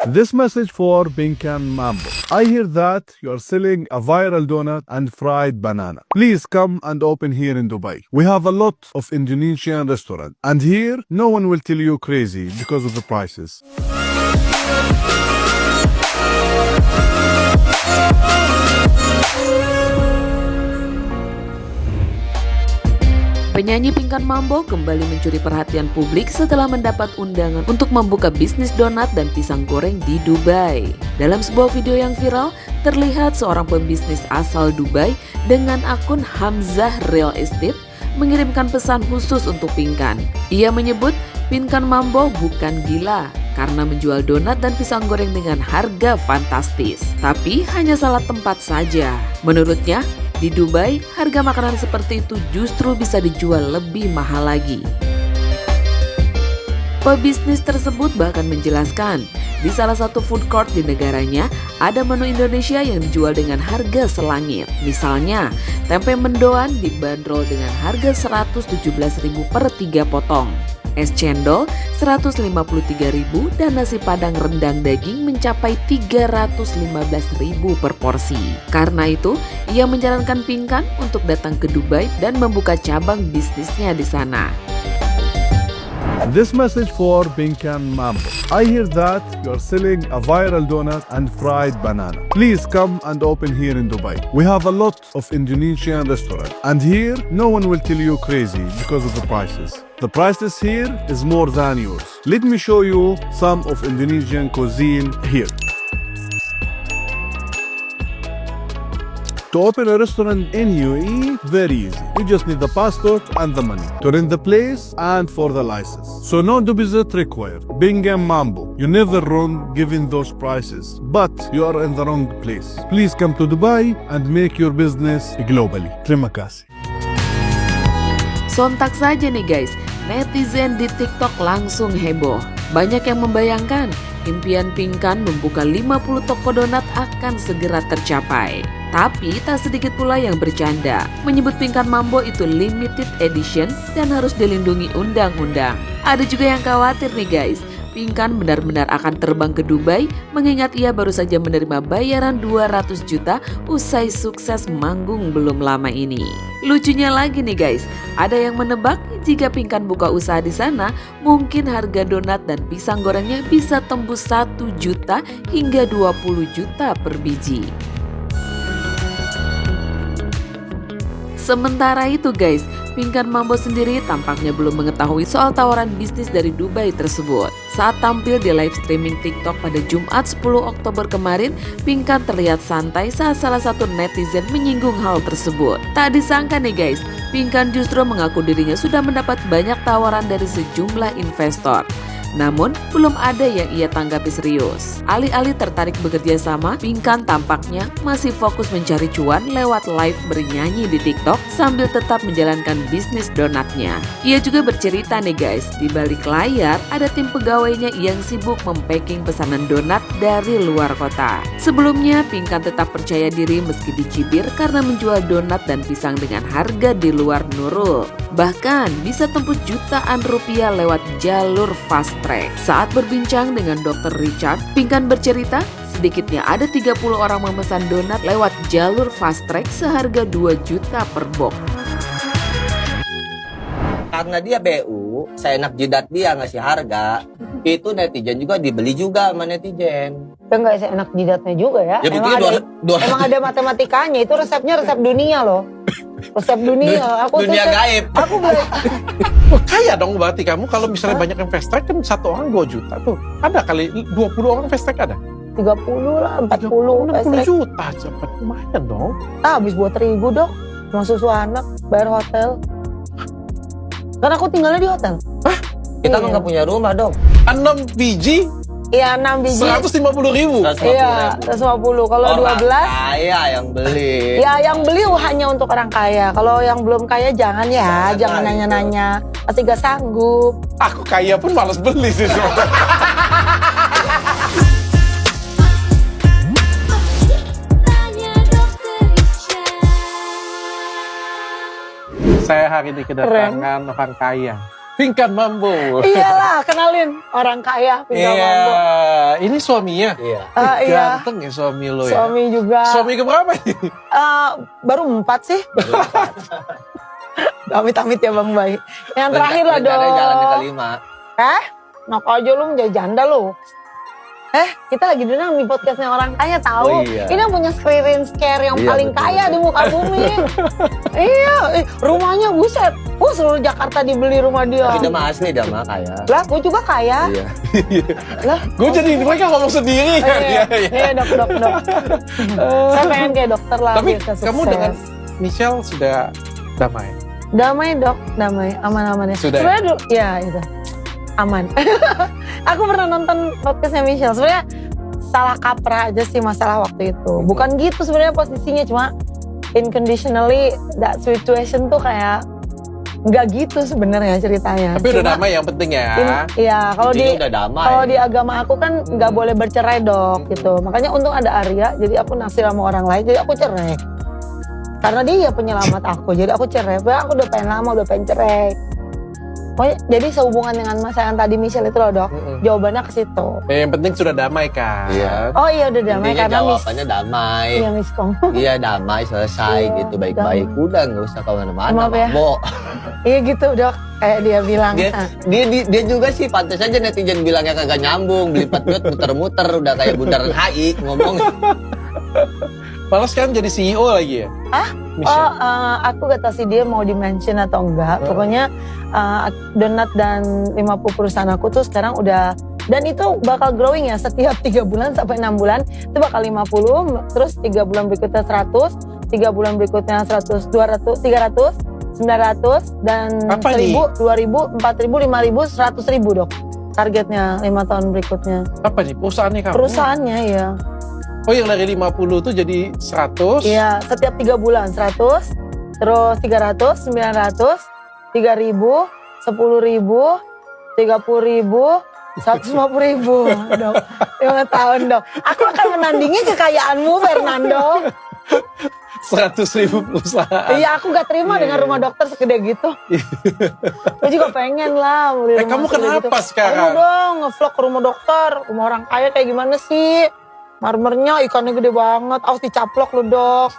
This message for Pinkan Mambo. I hear that you are selling a viral donut and fried banana. Please come and open here in Dubai. We have a lot of Indonesian restaurants, and here no one will tell you crazy because of the prices. Penyanyi Pinkan Mambo kembali mencuri perhatian publik setelah mendapat undangan untuk membuka bisnis donat dan pisang goreng di Dubai. Dalam sebuah video yang viral, terlihat seorang pembisnis asal Dubai dengan akun Hamzah Real Estate mengirimkan pesan khusus untuk Pinkan. Ia menyebut Pinkan Mambo bukan gila karena menjual donat dan pisang goreng dengan harga fantastis, tapi hanya salah tempat saja. Menurutnya, di Dubai, harga makanan seperti itu justru bisa dijual lebih mahal lagi. Pebisnis tersebut bahkan menjelaskan, di salah satu food court di negaranya, ada menu Indonesia yang dijual dengan harga selangit. Misalnya, tempe mendoan dibanderol dengan harga 117.000 per 3 potong. Es cendol 153.000 dan nasi padang rendang daging mencapai 315.000 per porsi. Karena itu, ia menyarankan Pinkan untuk datang ke Dubai dan membuka cabang bisnisnya di sana. This message for Pinkan Mambo. I hear that you are selling a viral donut and fried banana. Please come and open here in Dubai. We have a lot of Indonesian restaurants, and here no one will tell you crazy because of the prices. The prices here is more than yours. Let me show you some of Indonesian cuisine here. To open a restaurant in UAE, very easy. You just need the passport and the money to rent the place and for the license. So no deposit required. Pinkan Mambo. You never wrong given those prices, but you are in the wrong place. Please come to Dubai and make your business globally. Terima kasih. Sontak saja nih guys, netizen di TikTok langsung heboh. Banyak yang membayangkan impian Pinkan membuka 50 toko donat akan segera tercapai. Tapi tak sedikit pula yang bercanda, menyebut Pinkan Mambo itu limited edition dan harus dilindungi undang-undang. Ada juga yang khawatir nih guys, Pinkan benar-benar akan terbang ke Dubai mengingat ia baru saja menerima bayaran 200 juta usai sukses manggung belum lama ini. Lucunya lagi nih guys, ada yang menebak jika Pinkan buka usaha di sana, mungkin harga donat dan pisang gorengnya bisa tembus 1 juta hingga 20 juta per biji. Sementara itu guys, Pinkan Mambo sendiri tampaknya belum mengetahui soal tawaran bisnis dari Dubai tersebut. Saat tampil di live streaming TikTok pada Jumat 10 Oktober kemarin, Pinkan terlihat santai saat salah satu netizen menyinggung hal tersebut. Tak disangka nih guys, Pinkan justru mengaku dirinya sudah mendapat banyak tawaran dari sejumlah investor. Namun, belum ada yang ia tanggapi serius. Alih-alih tertarik bekerja sama, Pinkan tampaknya masih fokus mencari cuan lewat live bernyanyi di TikTok sambil tetap menjalankan bisnis donatnya. Ia juga bercerita nih guys, di balik layar ada tim pegawainya yang sibuk mempacking pesanan donat dari luar kota. Sebelumnya, Pinkan tetap percaya diri meski dicibir karena menjual donat dan pisang dengan harga di luar Nurul. Bahkan bisa tembus jutaan rupiah lewat jalur fast track. Saat berbincang dengan Dr. Richard, Pinkan bercerita sedikitnya ada 30 orang memesan donat lewat jalur fast track seharga 2 juta per box. Karena dia BU, saya enak jidat dia ngasih harga, itu netizen juga dibeli juga sama netizen. Itu nggak seenak jidatnya juga ya. Ya Emang ada matematikanya, itu resepnya resep dunia loh. Resep dunia. Dunia gaib. Aku Kaya dong berarti kamu kalau misalnya banyak yang fast track kan satu orang 2 juta tuh. Ada kali 20 orang fast track ada? 30 lah, 40 60 juta cepat, lumayan dong. Habis buat terigu dok, sama susu anak, bayar hotel. Kan aku tinggalnya di hotel. Hah? Kita kan nggak punya rumah dong. 6 biji? Iya 6 biji. 150.000. Iya 150. Kalau 12 kaya yang beli. ya yang beli hanya untuk orang kaya. Kalau yang belum kaya jangan ya, jangan nanya-nanya. Pasti gak sanggup. Aku kaya pun malas beli sih. Saya hari ini kedatangan orang kaya. Pinkan Mambo. Iyalah, kenalin orang kaya Pinkan Iya, Mambo. ini suaminya. Iya. Iya. Ganteng ya suami lo ya. Suami juga. Suami keberapa nih? Baru 4 sih. Amit-amit ya Bang Bay. Yang terakhir lah dong. Rencana jalan yang kelima. Nok aja lu menjadi janda lu. Kita lagi dengar di podcastnya orang kaya tahu. Oh, iya. Ini yang punya scare yang Iya, paling betul, kaya betul. di muka bumi. Iya, rumahnya buset. Seluruh Jakarta dibeli rumah dia. Tapi dia mah asli, dia mah kaya. Lah, gue juga kaya. Iya. Lah, Gue jadi mereka ngomong sendiri kan. iya, dok. Saya pengen kayak dokter lah. Tapi biar saya kamu sukses. dengan Michelle sudah damai. Damai dok, damai, aman-aman ya. Sudah ya? Sebenarnya ya itu aman. Aku pernah nonton podcastnya Michelle. Sebenarnya salah kaprah aja sih masalah waktu itu. Bukan gitu sebenarnya posisinya, cuma unconditionally that situation tuh kayak nggak gitu sebenarnya ceritanya. Tapi udah Cuma damai yang penting ya. Iya, kalau di Intinya udah damai. kalau di agama aku kan nggak boleh bercerai dok gitu. Makanya untung ada Arya, jadi aku naksir sama orang lain, jadi aku cerai. Karena dia penyelamat aku, jadi aku cerai. Aku udah pengen lama, udah pengen cerai. Pokoknya, jadi sehubungan dengan masa yang tadi Michelle itu loh dok, jawabannya ke situ. Yang penting sudah damai kan. Iya. Oh iya udah damai Intinya karena jawabannya damai. Iya Miskong. Iya damai, selesai Iya, gitu, baik-baik. Udah nggak usah kemana-mana, Maaf ya. Bo. Iya gitu dok, kayak dia bilang. Dia juga sih pantas aja netizen bilangnya kagak nyambung, beli patut muter-muter udah kayak bundaran HI ngomong. Malah sekarang jadi CEO lagi ya? Michelle. Aku gak tahu sih dia mau di-mention atau enggak. Pokoknya Donat dan 50 perusahaan aku tuh sekarang udah, dan itu bakal growing ya setiap 3 bulan sampai 6 bulan. Itu bakal 50, terus 3 bulan berikutnya 100, 3 bulan berikutnya 100, 200, 300, 900, dan Apa 1000, nih? 2000, 4000, 5000, 100.000 dok. Targetnya 5 tahun berikutnya. Apa nih perusahaannya kamu? Perusahaannya ya. Oh yang dari 50 tuh jadi 100. Iya, setiap 3 bulan 100, terus 300, 900, 3.000, 10.000, 30.000, 150.000 dok. 5 tahun dok. Aku akan menandingi kekayaanmu Fernando. 100.000 perusahaan. Iya, aku gak terima dengan rumah dokter segede gitu. Aku juga pengen lah beli rumah kamu segede kenapa gitu. sekarang? Ayo dong ngevlog ke rumah dokter. Rumah orang kaya kayak gimana sih? Marmernya ikannya gede banget. Awas dicaplok lu dok.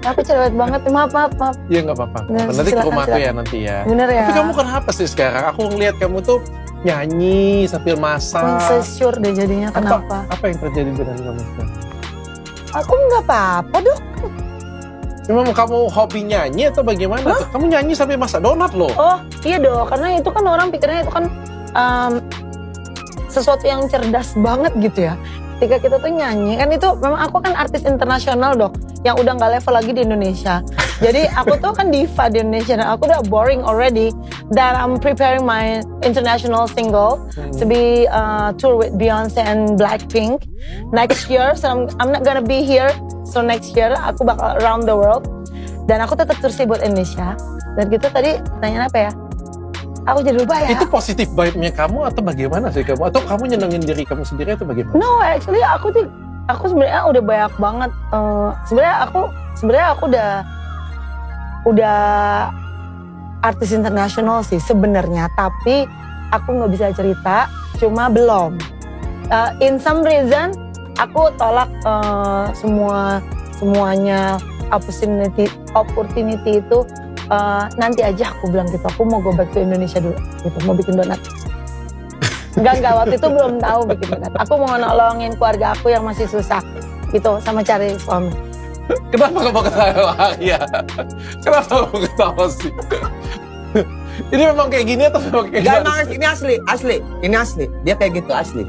Aku cerewet banget. Maaf. Iya nggak apa-apa. Nah, Nanti ke silakan, rumahku silakan. ya nanti ya. Bener ya? Tapi kamu kenapa sih sekarang? Aku ngeliat kamu tuh nyanyi sambil masak. Insecure deh jadinya. Kenapa? Apa yang terjadi dengan kamu sekarang? Aku nggak apa-apa dok. Memang kamu hobi nyanyi atau bagaimana? Tuh? Kamu nyanyi sambil masak donat loh. Oh iya dok. Karena itu kan orang pikirnya itu kan sesuatu yang cerdas banget gitu ya. Ketika kita tuh nyanyi, kan itu memang aku kan artis internasional dok, yang udah nggak level lagi di Indonesia. Jadi aku tuh kan diva di Indonesia, dan aku udah boring already. Dan I'm preparing my international single to be tour with Beyonce and Blackpink next year. So I'm not gonna be here. So next year aku bakal around the world. Dan aku tetap terus buat Indonesia. Dan gitu tadi tanya apa ya? Aku jadi lupa ya. Itu positif vibe-nya kamu atau bagaimana sih kamu? Atau kamu nyenengin diri kamu sendiri atau bagaimana? No, actually aku sebenarnya udah banyak banget. Sebenarnya aku udah artis internasional sih sebenarnya, tapi aku nggak bisa cerita, cuma belum. In some reason aku tolak semuanya opportunity itu. Nanti aja aku bilang gitu, aku mau go back to Indonesia dulu gitu, mau bikin donat. Enggak, waktu itu belum tahu bikin donat. Aku mau nolongin keluarga aku yang masih susah gitu, sama cari suami. Kenapa kamu ketawa? Iya. Kenapa kamu ketawa sih? Ini memang kayak gini atau memang kayak Gak gini? emang ini asli. Ini asli. Dia kayak gitu asli.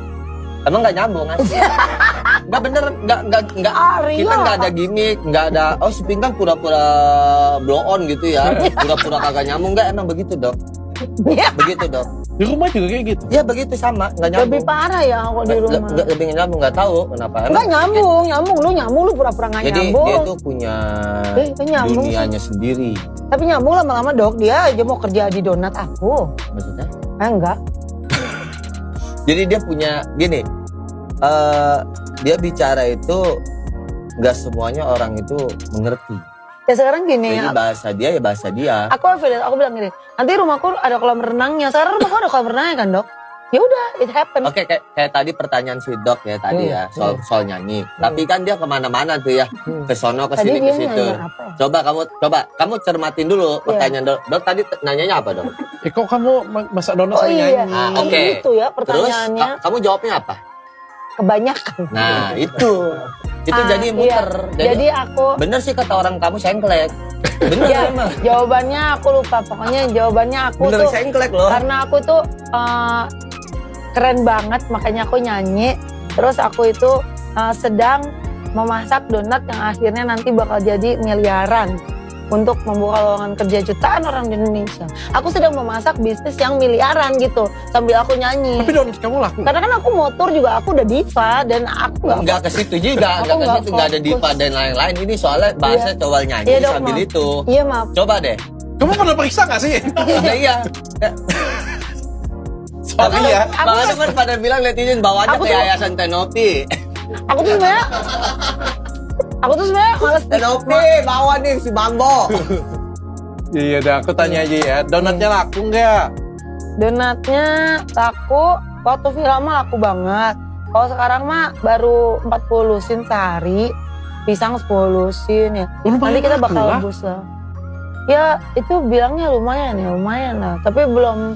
Emang nggak nyambung asli. Nggak bener, nggak. Arya. Kita nggak ada gimmick, nggak ada. Oh si Pinkan pura-pura blow on gitu ya, pura-pura kagak nyambung. Nggak, emang begitu dok. Begitu dok. Di rumah juga kayak gitu. Ya begitu sama, nggak nyambung. Lebih parah ya aku di rumah. Lebih nggak nyambung, nggak tahu kenapa. Enggak nyambung, lu pura-pura nggak Jadi nyambung. dia tuh punya nyambung sih. dunianya sendiri. Tapi nyambung lama-lama dok, dia aja mau kerja di donat aku. Maksudnya? Enggak. Jadi dia punya gini, dia bicara itu nggak semuanya orang itu mengerti. Ya sekarang gini Jadi ya, bahasa dia ya bahasa dia. aku affiliate, aku bilang gini, nanti rumahku ada kolam renangnya. Sekarang rumahku ada kolam renangnya kan dok? Ya udah, it happen. Oke, kayak tadi pertanyaan si Dok ya tadi ya soal nyanyi. Tapi kan dia kemana-mana tuh ya, ke sono ke Tadi sini dia ke situ. nanya apa ya? Kamu cermatin dulu pertanyaan Dok. Dok tadi nanyanya apa Dok? Kok kamu masak donat Oh sama iya, nyanyi? Ah, kan oke. gitu ya Terus pertanyaannya. kamu jawabnya apa? Kebanyakan. Nah itu Ah, jadi muter. iya. Jadi aku, bener sih kata orang kamu sengklek. Bener ya, emang. jawabannya aku lupa. Pokoknya jawabannya aku Bener tuh, sengklek loh. karena aku tuh keren banget, makanya aku nyanyi. Terus aku itu sedang memasak donat yang akhirnya nanti bakal jadi miliaran untuk membuka lowongan kerja jutaan orang di Indonesia. Aku sedang memasak bisnis yang miliaran gitu sambil aku nyanyi. Tapi donat kamu laku. Karena kan aku motor juga, aku udah diva dan aku Enggak ke situ juga, Aku enggak ke situ, enggak ada fokus. diva dan lain-lain. Ini soalnya bahasa coba nyanyi Iya, Dok, sambil maaf. itu. Iya maaf. Coba deh. Kamu pernah periksa gak sih? Iya. Tapi ya. Makanya kan pada bilang netizen bawa aja Aku ke tuh- Yayasan Tenopi. Aku tuh sebenarnya males Tenopi bawa nih si Bambo. Iya, dah aku tanya aja ya. Donatnya laku nggak? donatnya laku, waktu viral mah laku banget. Kalau sekarang mah baru 40 lusin sehari, pisang 10 lusin ya. Oh, lumayan Nanti kita laku bakal lah. rebus lah. Ya itu bilangnya lumayan lah. Tapi belum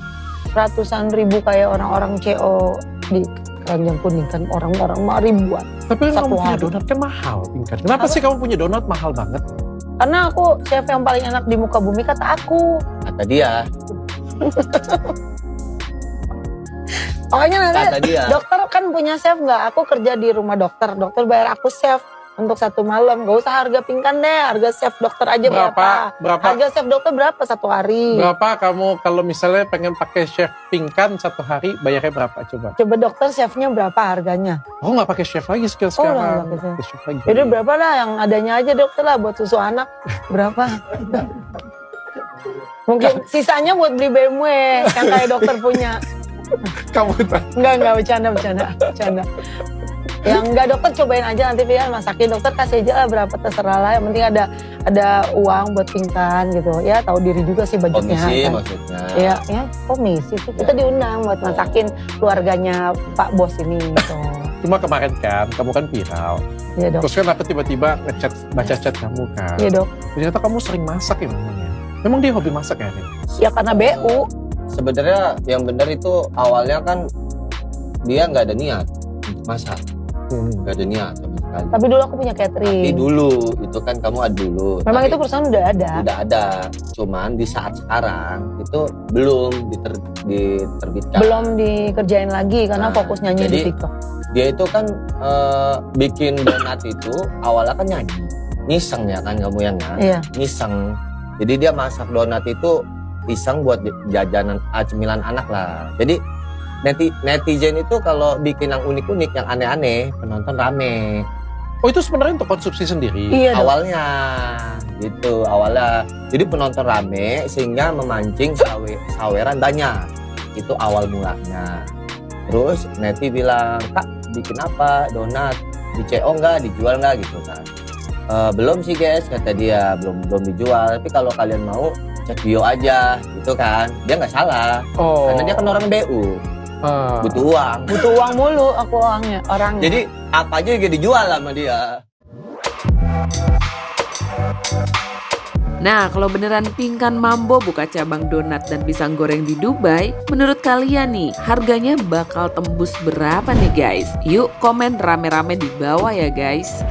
ratusan ribu kayak orang-orang CO di Keranjang Kuning kan, orang-orang mah ribuan. Tapi Satu kamu punya hari. donat kan mahal, Pinkan. Kenapa sih kamu punya donat mahal banget? Karena aku chef yang paling enak di muka bumi kata aku. Kata dia, Makanya nanti kata dia. dokter kan punya chef nggak? Aku kerja di rumah dokter. Dokter bayar aku chef untuk 1 malam. Gak usah harga Pinkan deh. Harga chef dokter aja berapa? Berapa? Harga chef dokter berapa 1 hari? Berapa kamu kalau misalnya pengen pakai chef Pinkan 1 hari, bayarnya berapa coba? Coba dokter chefnya berapa harganya? Aku nggak pakai chef lagi udah sekarang. nggak pakai chef. Pakai chef lagi. Jadi berapa lah yang adanya aja dokter lah buat susu anak. Berapa? Mungkin sisanya buat beli BMW yang kayak dokter punya. Kamu Enggak, bercanda. Ya enggak, dokter cobain aja nanti Pian masakin. Dokter kasih aja lah berapa terserah lah. Yang penting ada uang buat Pinkan gitu. Ya tahu diri juga sih budgetnya. Komisi kan. maksudnya. Ya komisi sih. Kita diundang buat masakin keluarganya Pak Bos ini gitu. cuma kemarin kan, kamu kan viral. Iya dok. Terus kan aku tiba-tiba ngechat, baca chat kamu kan. Iya dok. Ternyata kamu sering masak ya memangnya. Memang dia hobi masak ya? Rin? Ya karena BU. Sebenarnya yang benar itu awalnya kan dia nggak ada niat untuk masak, nggak ada niat sama sekali. Tapi dulu aku punya catering. Tapi dulu itu kan kamu ada dulu. Memang Tapi itu perusahaan udah ada. udah ada, cuman di saat sekarang itu belum diterbitkan. Belum dikerjain lagi karena Nah, fokus nyanyi di jadi TikTok. Dia itu kan bikin donat itu awalnya kan nyanyi, niseng ya kan kamu yang Iya. niseng. Jadi dia masak donat itu iseng buat jajanan cemilan anak lah. Jadi netizen itu kalau bikin yang unik-unik, yang aneh-aneh, penonton rame. Oh itu sebenarnya untuk konsumsi sendiri? Iya dok. Awalnya gitu, awalnya. Jadi penonton rame sehingga memancing saweran banyak. Itu awal mulanya. Terus neti bilang, "Kak, bikin apa? Donat. Di CO nggak? Dijual nggak?" gitu kan. Belum sih guys, kata dia, belum dijual. Tapi kalau kalian mau, cek bio aja, gitu kan. Dia nggak salah, Oh. karena dia kan orang BU, butuh uang. Butuh uang mulu aku orangnya. Jadi apa aja juga dijual sama dia. Nah, kalau beneran Pinkan Mambo buka cabang donat dan pisang goreng di Dubai, menurut kalian nih, harganya bakal tembus berapa nih guys? Yuk komen rame-rame di bawah ya guys.